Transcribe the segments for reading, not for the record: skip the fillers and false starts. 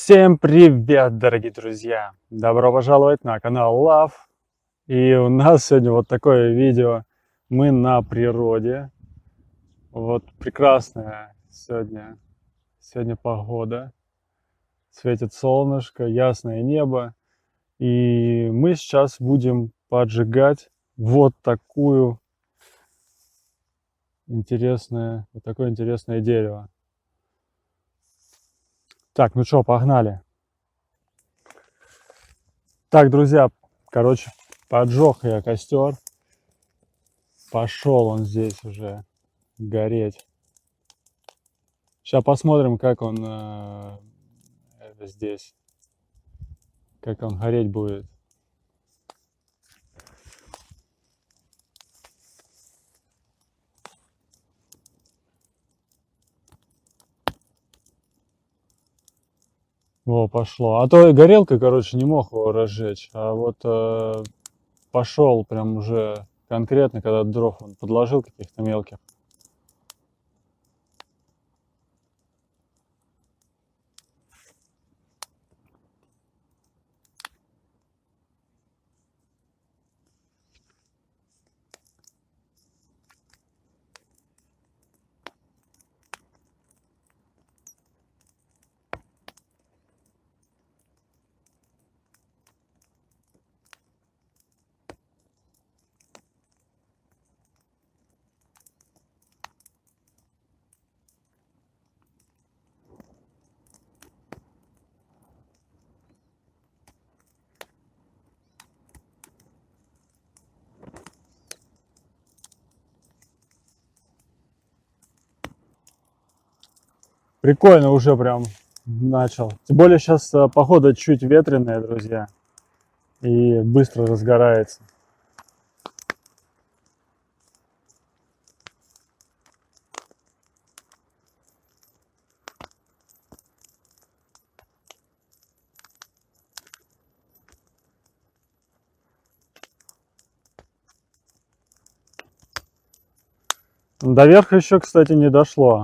Всем привет, дорогие друзья! Добро пожаловать на канал Love. И у нас сегодня вот такое видео. Мы на природе. Вот прекрасная сегодня погода. Светит солнышко, ясное небо. И мы сейчас будем поджигать вот такое интересное дерево. Так, ну что, погнали. Так, друзья, короче, поджег я костер. Пошел он здесь уже гореть. Сейчас посмотрим, как он здесь, как он гореть будет. Во, пошло. А то горелкой, короче, не мог его разжечь. А вот пошел прям уже конкретно, когда дров он подложил каких-то мелких. Прикольно уже прям начал. Тем более сейчас погода чуть ветреная, друзья. И быстро разгорается. До верха еще, кстати, не дошло.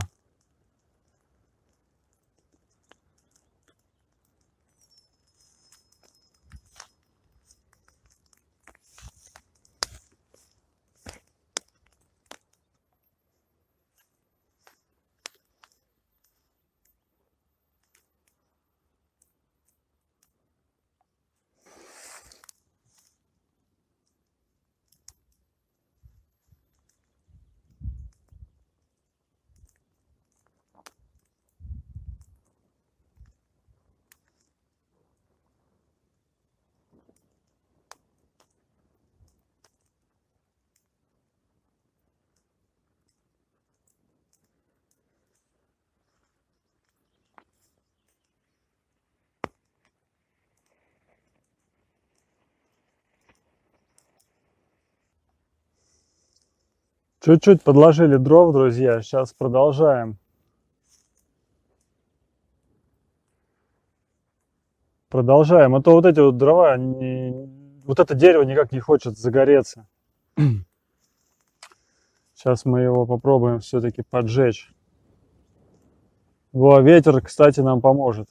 Чуть-чуть подложили дров, друзья. Сейчас продолжаем. Продолжаем. А то вот эти вот дрова, вот это дерево никак не хочет загореться. Сейчас мы его попробуем все-таки поджечь. Во, ветер, кстати, нам поможет.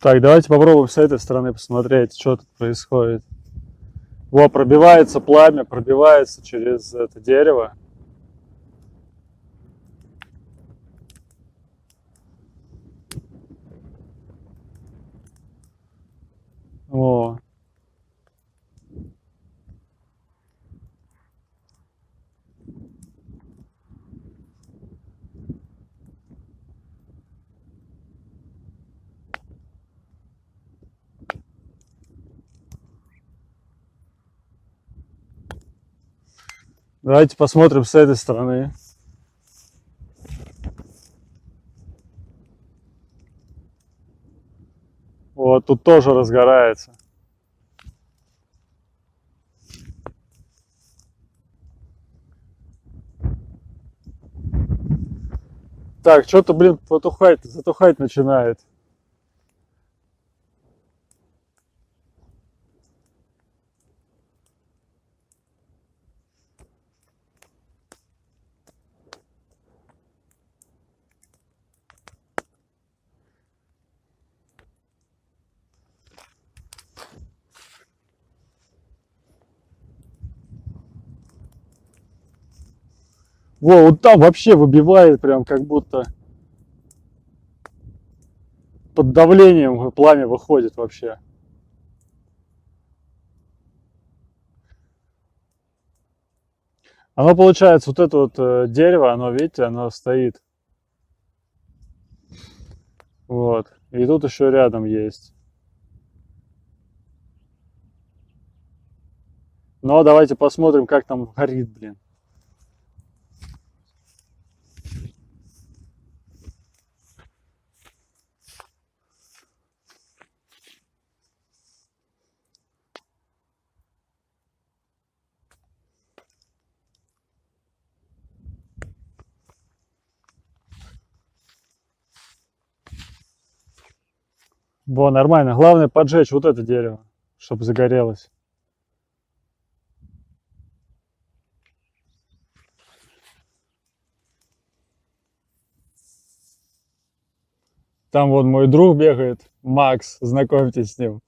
Так, давайте попробуем с этой стороны посмотреть, что тут происходит. Во, пробивается пламя, пробивается через это дерево. О. Давайте посмотрим с этой стороны. Вот тут тоже разгорается. Так, что-то, блин, затухать начинает. Во, вот там вообще выбивает прям как будто под давлением пламя выходит вообще. Оно получается, вот это вот дерево, оно, видите, оно стоит. Вот. И тут еще рядом есть. Но давайте посмотрим, как там горит, блин. Во, нормально. Главное поджечь вот это дерево, чтобы загорелось. Там вот мой друг бегает, Макс, знакомьтесь с ним.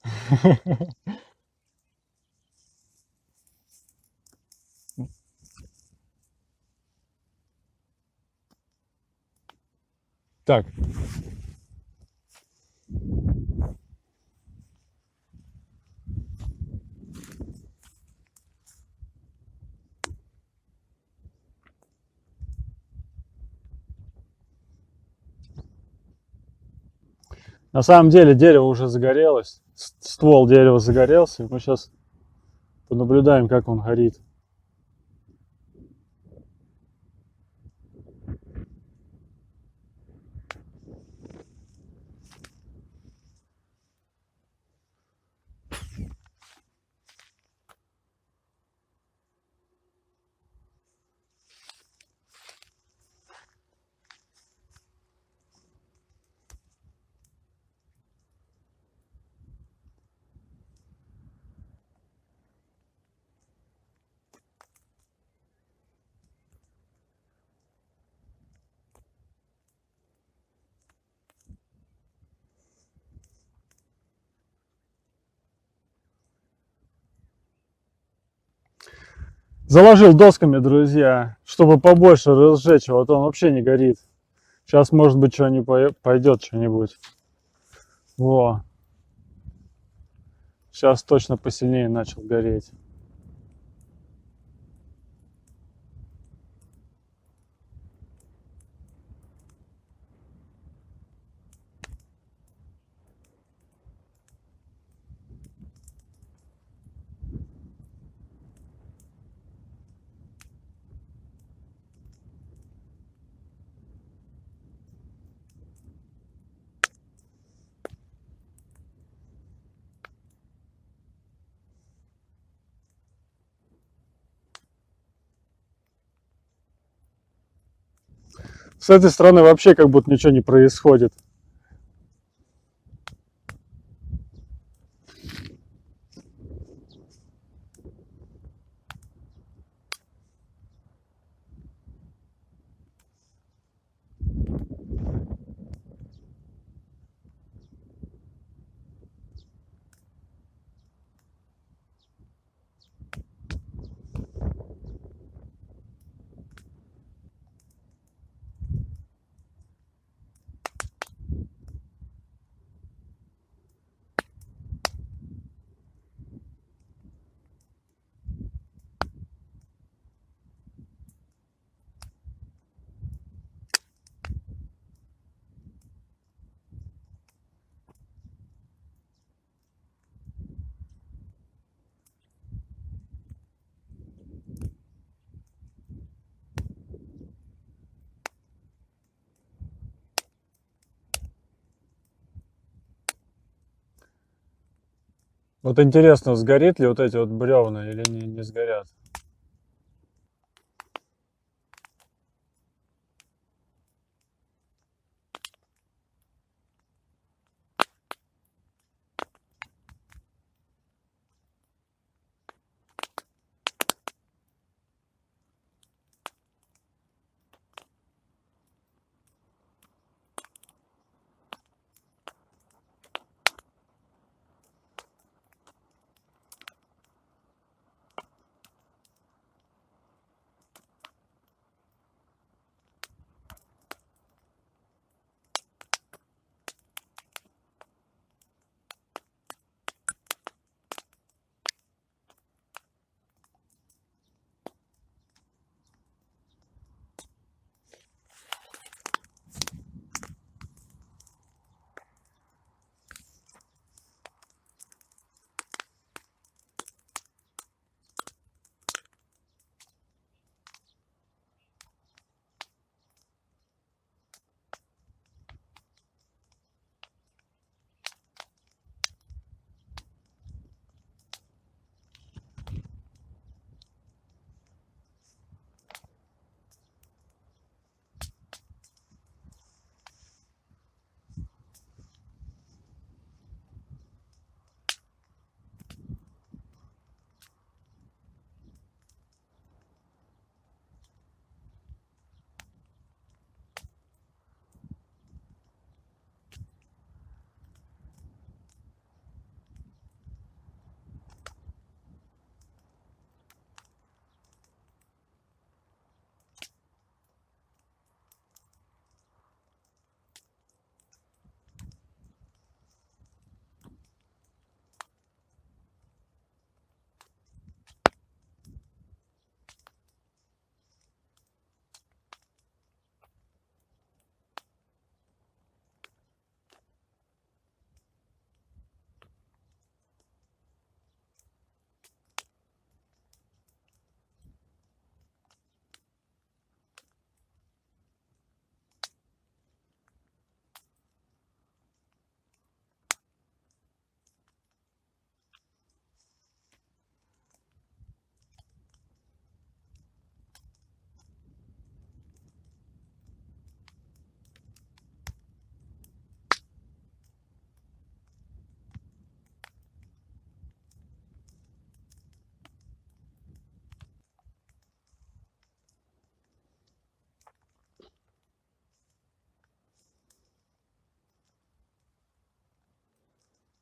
Так. На самом деле дерево уже загорелось, ствол дерева загорелся. Мы сейчас понаблюдаем, как он горит. Заложил досками, друзья, чтобы побольше разжечь, вот он вообще не горит. Сейчас, может быть, что-нибудь пойдет, что-нибудь. Во. Сейчас точно посильнее начал гореть. С этой стороны вообще как будто ничего не происходит. Вот интересно, сгорит ли вот эти вот бревна или не сгорят.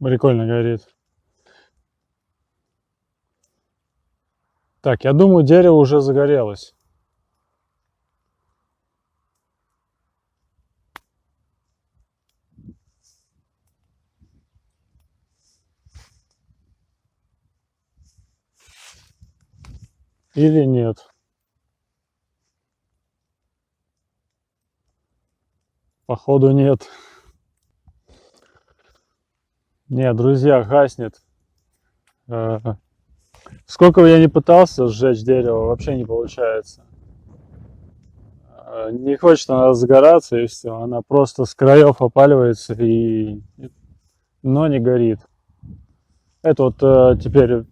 Прикольно горит. Так, я думаю, дерево уже загорелось. Или нет? Походу нет. Нет, друзья, гаснет. Сколько бы я ни пытался сжечь дерево, вообще не получается. Не хочет она загораться, и все. Она просто с краев опаливается, но не горит. Это вот теперь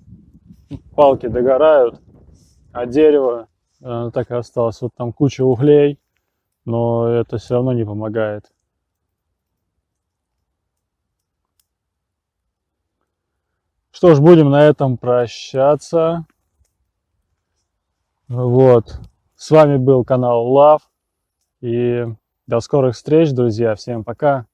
палки догорают, а дерево так и осталось. Вот там куча углей, но это все равно не помогает. Что ж, будем на этом прощаться. Вот. С вами был канал Love. И до скорых встреч, друзья. Всем пока.